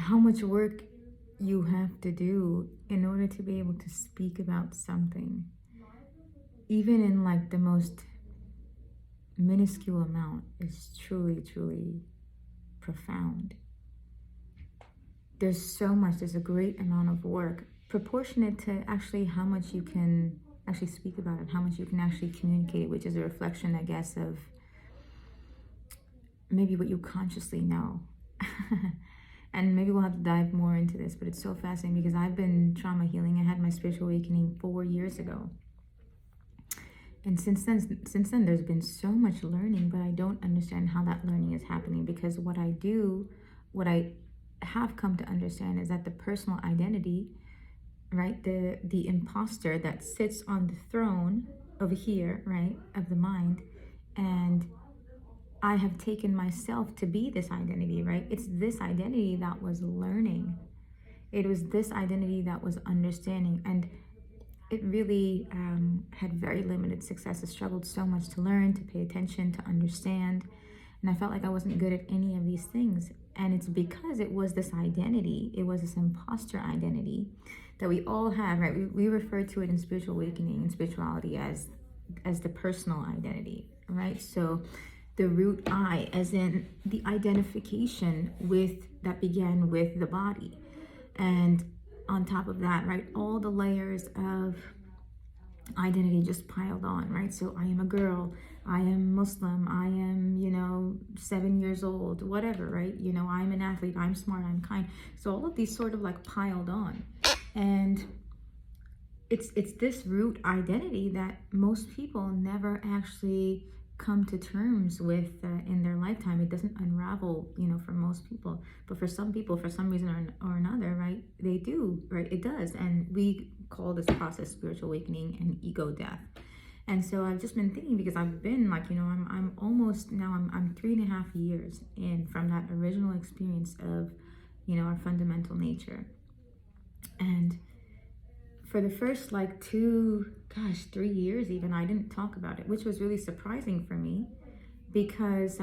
how much work you have to do in order to be able to speak about something, even in like the most minuscule amount, is truly, truly profound. There's so much, there's a great amount of work proportionate to actually how much you can actually speak about it, how much you can actually communicate, which is a reflection, I guess, of maybe what you consciously know. And maybe we'll have to dive more into this, but it's so fascinating because I've been trauma healing. I had my spiritual awakening 4 years ago. And since then, there's been so much learning, but I don't understand how that learning is happening, because what I have come to understand is that the personal identity, right, the imposter that sits on the throne over here, right, of the mind, and I have taken myself to be this identity, right? It's this identity that was learning. It was this identity that was understanding. And it really had very limited success. I struggled so much to learn, to pay attention, to understand. And I felt like I wasn't good at any of these things. And it's because it was this identity, it was this imposter identity that we all have, right? We refer to it in spiritual awakening and spirituality as the personal identity, right? So the root I, as in the identification with that began with the body. And on top of that, right, all the layers of identity just piled on, right? So I am a girl, I am Muslim, I am, 7 years old, whatever, right? I'm an athlete, I'm smart, I'm kind. So all of these sort of like piled on. And it's this root identity that most people never actually come to terms with in their lifetime. It doesn't unravel, for most people, but for some people, for some reason or another, right, they do, right? It does. And we call this process spiritual awakening and ego death. And so I've just been thinking, because I've been like, I'm almost now, I'm 3.5 years in from that original experience of, our fundamental nature. And for the first like 3 years even, I didn't talk about it, which was really surprising for me, because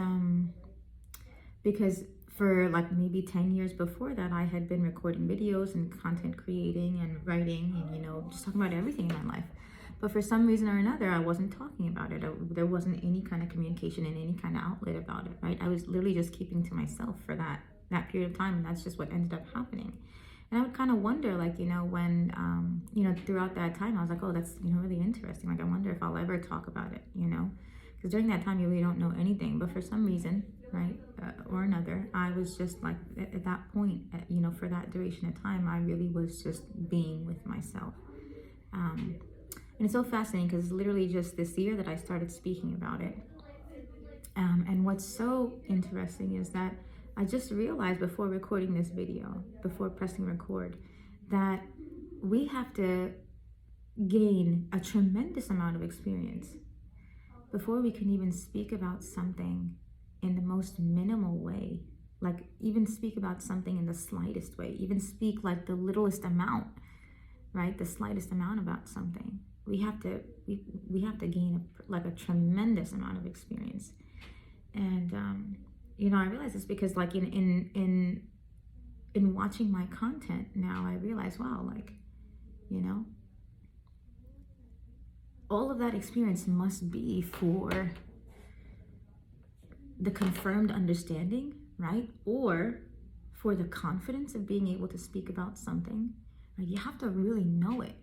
for like maybe 10 years before that, I had been recording videos and content creating and writing and, just talking about everything in my life. But for some reason or another, I wasn't talking about it. There wasn't any kind of communication and any kind of outlet about it, right? I was literally just keeping to myself for that period of time. And that's just what ended up happening. And I would kind of wonder, like, when, throughout that time, I was like, oh, that's, really interesting. Like, I wonder if I'll ever talk about it, because during that time, you really don't know anything. But for some reason, right, or another, I was just like, at that point, for that duration of time, I really was just being with myself. And it's so fascinating because it's literally just this year that I started speaking about it. And what's so interesting is that I just realized before recording this video, before pressing record, that we have to gain a tremendous amount of experience before we can even speak about something in the most minimal way, like even speak about something in the slightest way, even speak like the littlest amount, right? The slightest amount about something. We have to gain a tremendous amount of experience. And I realize this because like in watching my content now, I realize, wow, like, all of that experience must be for the confirmed understanding, right? Or for the confidence of being able to speak about something. Right? You have to really know it.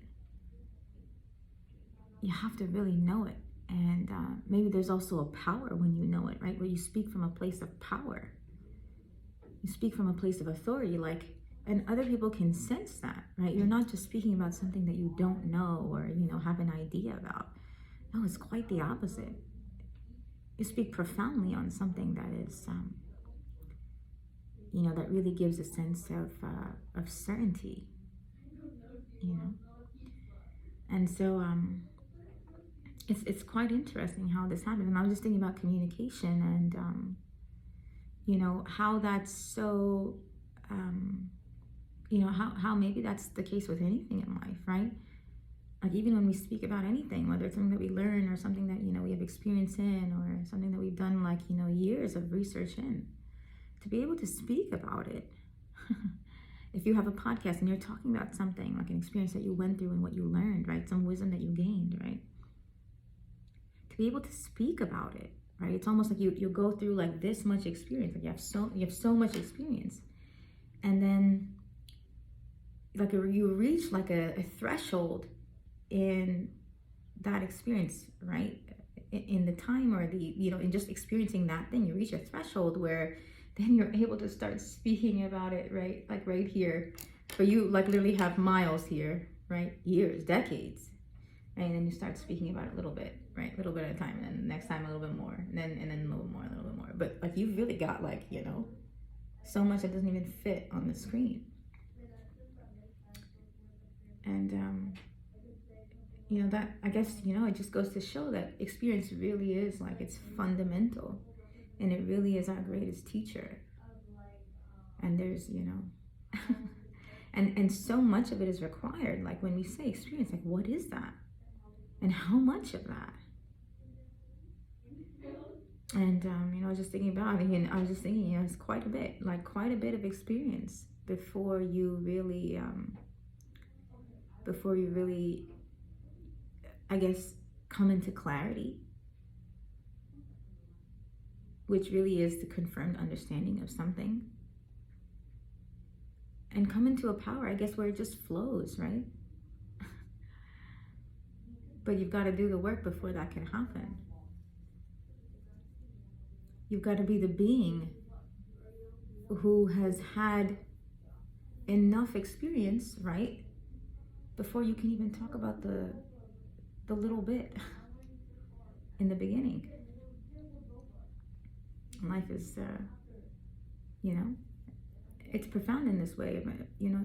You have to really know it. And maybe there's also a power when you know it, right? Where you speak from a place of power. You speak from a place of authority, and other people can sense that, right? You're not just speaking about something that you don't know or, have an idea about. No, it's quite the opposite. You speak profoundly on something that is, that really gives a sense of certainty, And so, it's quite interesting how this happened. And I was just thinking about communication and, how that's so, how maybe that's the case with anything in life, right? Like even when we speak about anything, whether it's something that we learn or something that, we have experience in, or something that we've done years of research in, to be able to speak about it, If you have a podcast and you're talking about something, like an experience that you went through and what you learned, right? Some wisdom that you gained, right? To be able to speak about it, right? It's almost like you go through like this much experience, like you have so much experience, and then like you reach like a threshold in that experience, right? In the time, or the, you know, in just experiencing that thing, you reach a threshold where then you're able to start speaking about it, right? Like right here, but you like literally have miles here, right? Years, decades, right? And then you start speaking about it a little bit, right? A little bit at a time, and then next time a little bit more, and then a little more, a little bit more. But like you've really got like, you know, so much that doesn't even fit on the screen. And you know, that, I guess, you know, it just goes to show that experience really is like, it's fundamental, and it really is our greatest teacher. And there's, you know, and so much of it is required. Like when we say experience, like what is that, and how much of that? And you know, I was just thinking about it, and I was just thinking, you know, it's quite a bit, like quite a bit of experience before you really I guess, come into clarity, which really is the confirmed understanding of something, and come into a power, I guess, where it just flows, right? But you've got to do the work before that can happen. You've got to be the being who has had enough experience, right, before you can even talk about the little bit in the beginning. Life is, you know, it's profound in this way. You know,